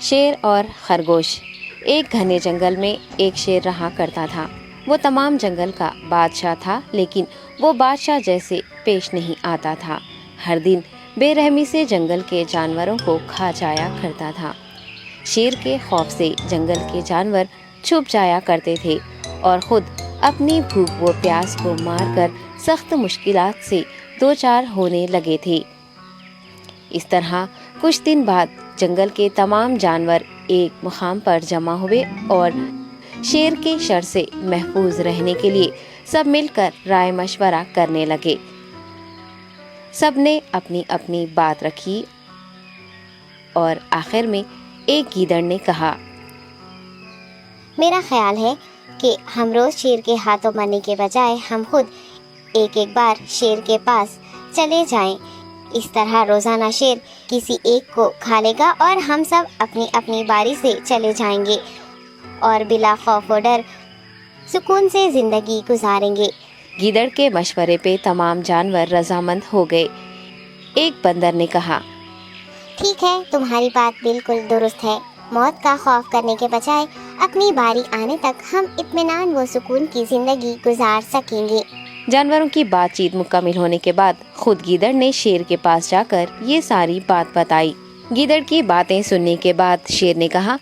شیر اور خرگوش۔ ایک گھنے جنگل میں ایک شیر رہا کرتا تھا۔ وہ تمام جنگل کا بادشاہ تھا، لیکن وہ بادشاہ جیسے پیش نہیں آتا تھا۔ ہر دن بے رحمی سے جنگل کے جانوروں کو کھا جایا کرتا تھا۔ شیر کے خوف سے جنگل کے جانور چھپ جایا کرتے تھے اور خود اپنی بھوک و پیاس کو مار کر سخت مشکلات سے دوچار ہونے لگے تھے۔ اس طرح کچھ دن بعد جنگل کے تمام جانور ایک مقام پر جمع ہوئے اور شیر کے شر سے محفوظ رہنے کے لیے سب مل کر رائے مشورہ کرنے لگے۔ سب نے اپنی اپنی بات رکھی اور آخر میں ایک گیدڑ نے کہا، میرا خیال ہے کہ ہم روز شیر کے ہاتھوں مرنے کے بجائے ہم خود ایک بار شیر کے پاس چلے جائیں۔ اس طرح روزانہ شیر کسی ایک کو کھا لے گا اور ہم سب اپنی اپنی باری سے چلے جائیں گے اور بلا خوف و ڈر سکون سے زندگی گزاریں گے۔ گیدڑ کے مشورے پہ تمام جانور رضامند ہو گئے۔ ایک بندر نے کہا، ٹھیک ہے، تمہاری بات بالکل درست ہے۔ موت کا خوف کرنے کے بجائے اپنی باری آنے تک ہم اطمینان و سکون کی زندگی گزار سکیں گے۔ جانوروں کی بات چیت مکمل ہونے کے بعد خود گیدڑ نے شیر کے پاس جا کر یہ ساری بات بتائی۔ گیدڑ کی باتیں سننے کے بعد شیر نے کہا،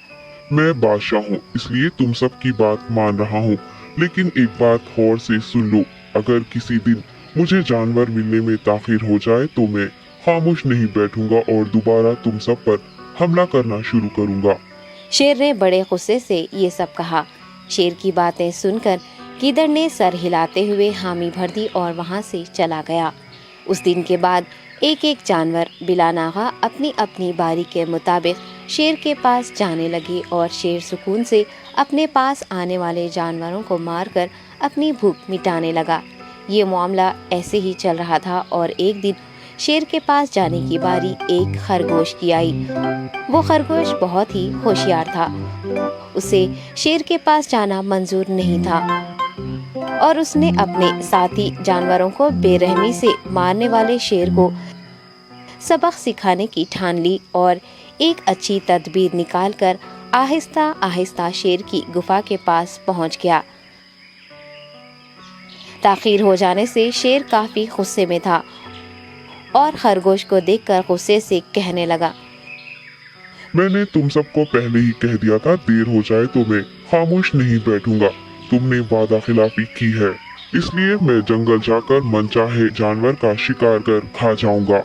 میں بادشاہ ہوں، اس لیے تم سب کی بات مان رہا ہوں، لیکن ایک بات غور سے سن لو۔ اگر کسی دن مجھے جانور ملنے میں تاخیر ہو جائے تو میں خاموش نہیں بیٹھوں گا اور دوبارہ تم سب پر حملہ کرنا شروع کروں گا۔ شیر نے بڑے غصے سے یہ سب کہا۔ شیر کی باتیں سن کر گیدڑ نے سر ہلاتے ہوئے حامی بھر دی اور وہاں سے چلا گیا۔ اس دن کے بعد ایک ایک جانور بلا ناغہ اپنی اپنی باری کے مطابق شیر کے پاس جانے لگے اور شیر سکون سے اپنے پاس آنے والے جانوروں کو مار کر اپنی بھوک مٹانے لگا۔ یہ معاملہ ایسے ہی چل رہا تھا اور ایک دن شیر کے پاس جانے کی باری ایک خرگوش کی آئی۔ وہ خرگوش بہت ہی ہوشیار تھا۔ اسے شیر کے پاس جانا منظور نہیں تھا اور اس نے اپنے ساتھی جانوروں کو بے رحمی سے مارنے والے شیر کو سبق سکھانے کی ٹھان لی اور ایک اچھی تدبیر نکال کر آہستہ آہستہ شیر کی گفا کے پاس پہنچ گیا۔ تاخیر ہو جانے سے شیر کافی غصے میں تھا اور خرگوش کو دیکھ کر غصے سے کہنے لگا، میں نے تم سب کو پہلے ہی کہہ دیا تھا، دیر ہو جائے تو میں خاموش نہیں بیٹھوں گا۔ تم نے وعدہ خلافی کی ہے، اس لیے میں جنگل جا کر من چاہے جانور کا شکار کر کھا جاؤں گا۔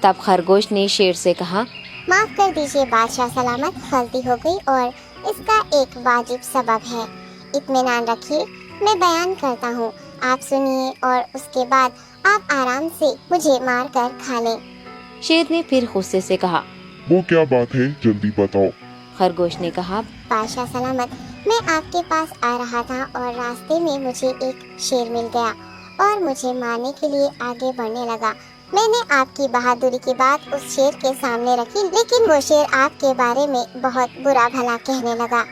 تب خرگوش نے شیر سے کہا، معاف کر دیجیے بادشاہ سلامت، غلطی ہو گئی اور اس کا ایک واجب سبب ہے۔ اطمینان رکھیے، میں بیان کرتا ہوں، آپ سنیے اور اس کے بعد آپ آرام سے مجھے مار کر کھا لیں۔ شیر نے پھر غصے سے کہا، وہ کیا بات ہے، جلدی بتاؤ۔ خرگوش نے کہا، بادشاہ سلامت، میں آپ کے پاس آ رہا تھا اور راستے میں مجھے ایک شیر مل گیا اور مجھے مارنے کے لیے آگے بڑھنے لگا۔ میں نے آپ کی بہادری کی بات اس شیر کے سامنے رکھی، لیکن وہ شیر آپ کے بارے میں بہت برا بھلا کہنے لگا۔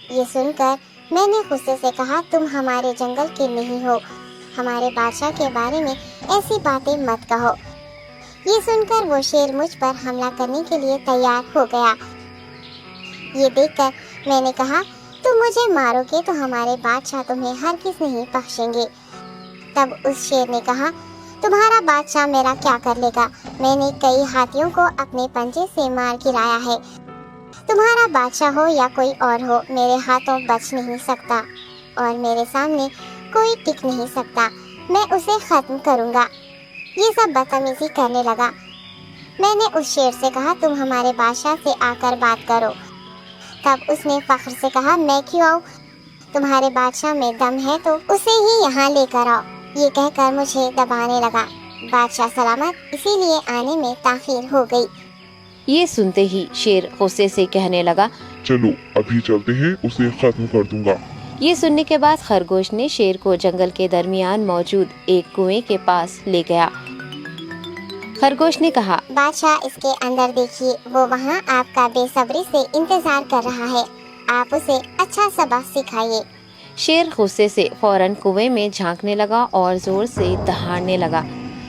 یہ سن کر میں نے غصے سے کہا، تم ہمارے جنگل کے نہیں ہو، ہمارے بادشاہ کے بارے میں ایسی باتیں مت کہو۔ یہ سن کر وہ شیر مجھ پر حملہ کرنے کے لیے تیار ہو گیا۔ یہ دیکھ کر میں نے کہا، تم مجھے مارو گے تو ہمارے بادشاہ تمہیں ہرگز نہیں بخشیں گے۔ تب اس شیر نے کہا، تمہارا بادشاہ میرا کیا کر لے گا؟ میں نے کئی ہاتھیوں کو اپنے پنجے سے مار گرایا ہے، تمہارا بادشاہ ہو یا کوئی اور ہو، میرے ہاتھوں بچ نہیں سکتا اور میرے سامنے کوئی ٹک نہیں سکتا، میں اسے ختم کروں گا۔ یہ سب بدتمیزی کرنے لگا۔ میں نے اس شیر سے کہا، تم ہمارے بادشاہ سے آ کر بات کرو۔ تب اس نے فخر سے کہا، میں کیوں آؤں؟ تمہارے بادشاہ میں دم ہے تو اسے ہی یہاں لے کر آؤ۔ یہ کہہ کر مجھے دبانے لگا۔ بادشاہ سلامت، اسی لیے آنے میں تاخیر ہو گئی۔ یہ سنتے ہی شیر غصے سے کہنے لگا، چلو ابھی چلتے ہیں، اسے ختم کر دوں گا۔ یہ سننے کے بعد خرگوش نے شیر کو جنگل کے درمیان موجود ایک کنویں کے پاس لے گیا۔ خرگوش نے کہا، بادشاہ اس کے اندر دیکھیے، وہ وہاں آپ کا بے صبری سے انتظار کر رہا ہے، آپ اسے اچھا سبق سکھائیے۔ شیر غصے سے فوراً کنویں میں جھانکنے لگا اور زور سے دہاڑنے لگا۔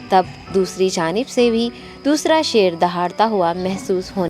تب دوسری جانب سے بھی دوسرا شیر دہاڑتا ہوا محسوس ہونے